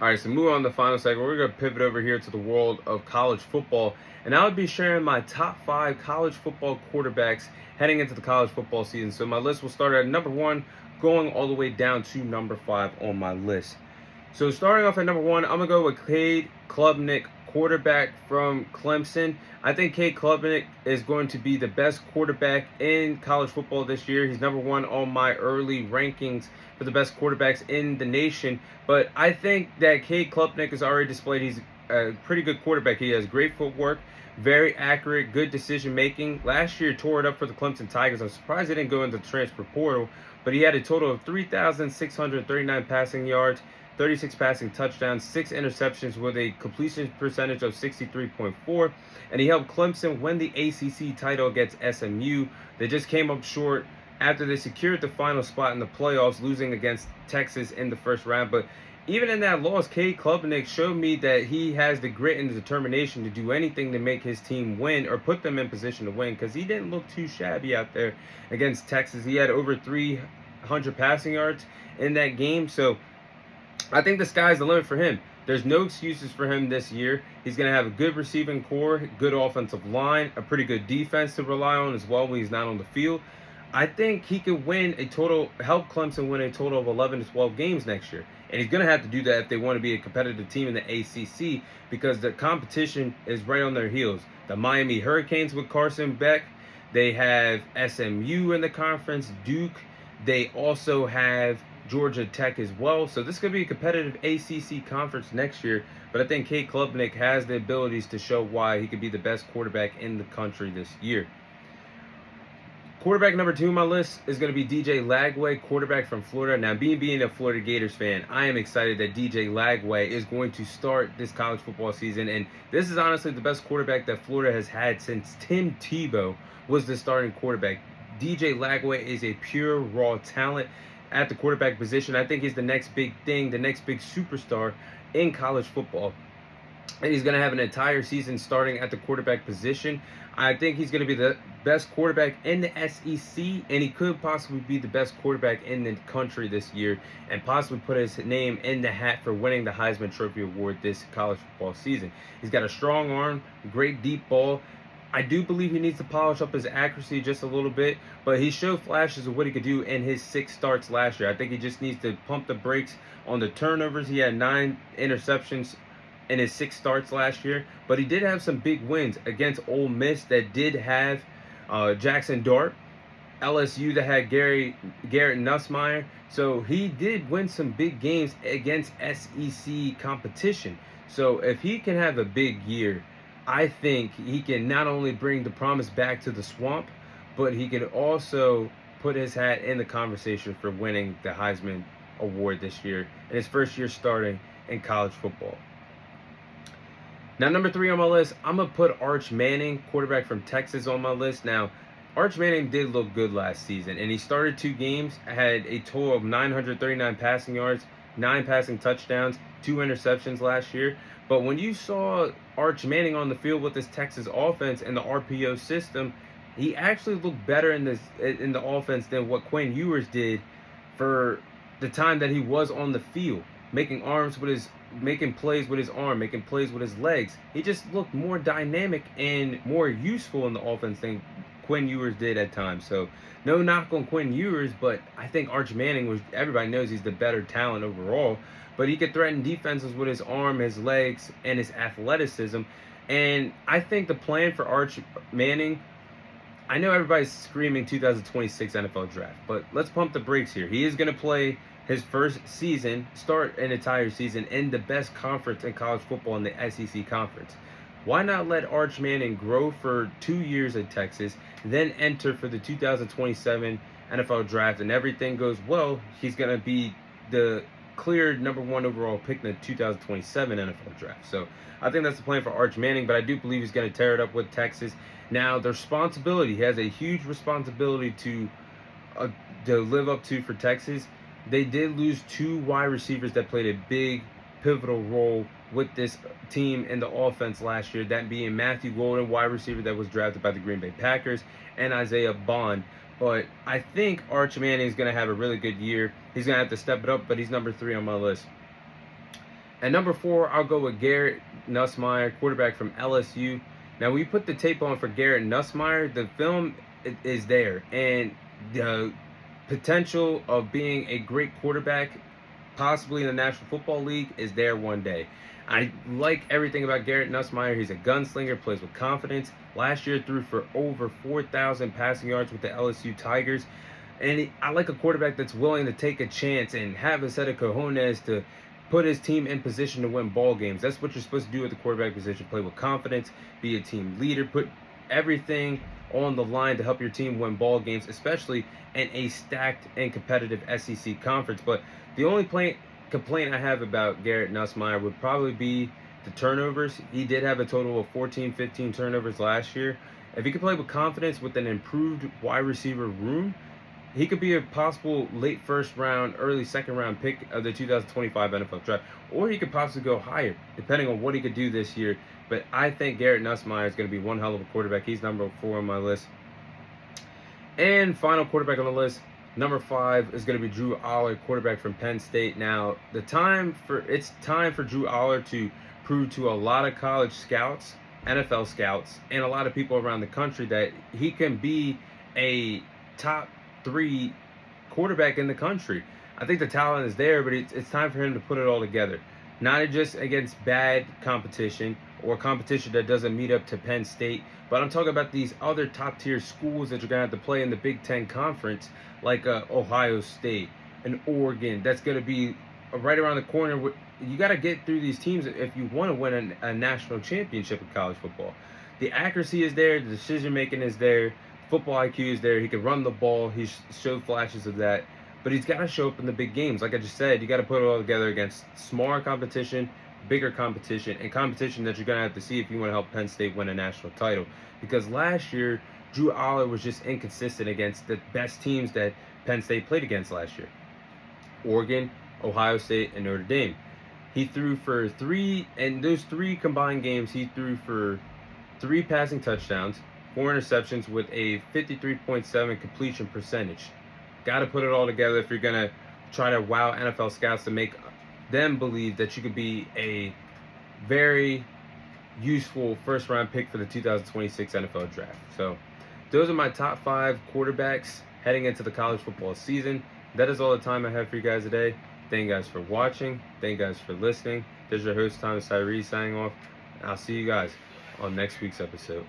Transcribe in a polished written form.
All right, so moving on to the final segment, we're going to pivot over here to the world of college football. And I would be sharing my top 5 college football quarterbacks heading into the college football season. So my list will start at number 1, going all the way down to number 5 on my list. So starting off at number 1, I'm going to go with Cade Klubnik, quarterback from Clemson. I think Cade Klubnik is going to be the best quarterback in college football this year. He's number 1 on my early rankings for the best quarterbacks in the nation. But I think that Cade Klubnik has already displayed he's a pretty good quarterback. He has great footwork, very accurate, good decision making. Last year tore it up for the Clemson Tigers. I'm surprised he didn't go into the transfer portal, but he had a total of 3,639 passing yards, 36 passing touchdowns, 6 interceptions with a completion percentage of 63.4, and he helped Clemson win the ACC title against SMU. They just came up short after they secured the final spot in the playoffs, losing against Texas in the first round. But even in that loss, Cade Klubnik showed me that he has the grit and the determination to do anything to make his team win or put them in position to win, because he didn't look too shabby out there against Texas. He had over 300 passing yards in that game, so I think the sky's the limit for him. There's no excuses for him this year. He's going to have a good receiving core, good offensive line, a pretty good defense to rely on as well when he's not on the field. I think he could help Clemson win a total of 11 to 12 games next year. And he's going to have to do that if they want to be a competitive team in the ACC, because the competition is right on their heels. The Miami Hurricanes with Carson Beck. They have SMU in the conference, Duke. They also have Georgia Tech as well. So this could be a competitive ACC conference next year. But I think Cade Klubnik has the abilities to show why he could be the best quarterback in the country this year. Quarterback number 2 on my list is going to be DJ Lagway, quarterback from Florida. Now, being a Florida Gators fan, I am excited that DJ Lagway is going to start this college football season. And this is honestly the best quarterback that Florida has had since Tim Tebow was the starting quarterback. DJ Lagway is a pure, raw talent at the quarterback position. I think he's the next big thing, the next big superstar in college football. And he's going to have an entire season starting at the quarterback position. I think he's going to be the best quarterback in the SEC, and he could possibly be the best quarterback in the country this year and possibly put his name in the hat for winning the Heisman Trophy Award this college football season. He's got a strong arm, great deep ball. I do believe he needs to polish up his accuracy just a little bit, but he showed flashes of what he could do in his 6 starts last year. I think he just needs to pump the brakes on the turnovers. He had 9 interceptions in his 6 starts last year, but he did have some big wins against Ole Miss that did have Jackson Dart, LSU that had Garrett Nussmeier. So he did win some big games against SEC competition. So if he can have a big year, I think he can not only bring the promise back to the swamp, but he can also put his hat in the conversation for winning the Heisman Award this year in his first year starting in college football. Now, number 3 on my list, I'm going to put Arch Manning, quarterback from Texas, on my list. Now, Arch Manning did look good last season, and he started 2 games, had a total of 939 passing yards, 9 passing touchdowns, 2 interceptions last year. But when you saw Arch Manning on the field with this Texas offense and the RPO system, he actually looked better in the offense than what Quinn Ewers did for the time that he was on the field, making plays with his arm, making plays with his legs. He just looked more dynamic and more useful in the offense than Quinn Ewers did at times. So no knock on Quinn Ewers, but I think Arch Manning everybody knows he's the better talent overall, but he could threaten defenses with his arm, his legs, and his athleticism. And I think the plan for Arch Manning, I know everybody's screaming 2026 NFL draft, but let's pump the brakes here. He is going to play his first season, start an entire season in the best conference in college football, in the SEC conference. Why not let Arch Manning grow for 2 years at Texas, then enter for the 2027 NFL draft, and everything goes well, he's going to be the cleared number 1 overall pick in the 2027 NFL draft. So I think that's the plan for Arch Manning, but I do believe he's going to tear it up with Texas. Now, the responsibility, he has a huge responsibility to live up to for Texas. They did lose 2 wide receivers that played a big, pivotal role with this team in the offense last year, that being Matthew Golden, wide receiver that was drafted by the Green Bay Packers, and Isaiah Bond. But I think Arch Manning is going to have a really good year. He's going to have to step it up, but he's number 3 on my list. At number 4, I'll go with Garrett Nussmeier, quarterback from LSU. Now, we put the tape on for Garrett Nussmeier. The film is there, and the potential of being a great quarterback, possibly in the National Football League, is there one day. I like everything about Garrett Nussmeier. He's a gunslinger, plays with confidence. Last year threw for over 4,000 passing yards with the LSU Tigers. And I like a quarterback that's willing to take a chance and have a set of cojones to put his team in position to win ball games. That's what you're supposed to do at the quarterback position. Play with confidence, be a team leader, put everything on the line to help your team win ball games, especially in a stacked and competitive SEC conference. But the only complaint I have about Garrett Nussmeier would probably be the turnovers. He did have a total of 14, 15 turnovers last year. If he could play with confidence with an improved wide receiver room, he could be a possible late first round, early second round pick of the 2025 NFL draft, or he could possibly go higher, depending on what he could do this year. But I think Garrett Nussmeier is going to be one hell of a quarterback. He's number 4 on my list. And final quarterback on the list, number 5 is going to be Drew Aller, quarterback from Penn State. Now, it's time for Drew Aller to prove to a lot of college scouts, NFL scouts, and a lot of people around the country that he can be a top 3 quarterback in the country. I think the talent is there, but it's time for him to put it all together. Not just against bad competition or competition that doesn't meet up to Penn State, but I'm talking about these other top tier schools that you're going to have to play in the Big Ten Conference, like Ohio State and Oregon. That's going to be right around the corner. You got to get through these teams if you want to win a national championship in college football. The accuracy is there, the decision making is there, football IQ is there. He can run the ball. He's showed flashes of that. But he's got to show up in the big games. Like I just said, you got to put it all together against smaller competition, bigger competition, and competition that you're going to have to see if you want to help Penn State win a national title. Because last year, Drew Aller was just inconsistent against the best teams that Penn State played against last year. Oregon, Ohio State, and Notre Dame. He threw for 3, and those 3 combined games, he threw for 3 passing touchdowns, 4 interceptions with a 53.7 completion percentage. Got to put it all together if you're going to try to wow NFL scouts to make them believe that you could be a very useful first-round pick for the 2026 NFL Draft. So those are my top 5 quarterbacks heading into the college football season. That is all the time I have for you guys today. Thank you guys for watching. Thank you guys for listening. This is your host, Thomas Tyree, signing off. I'll see you guys on next week's episode.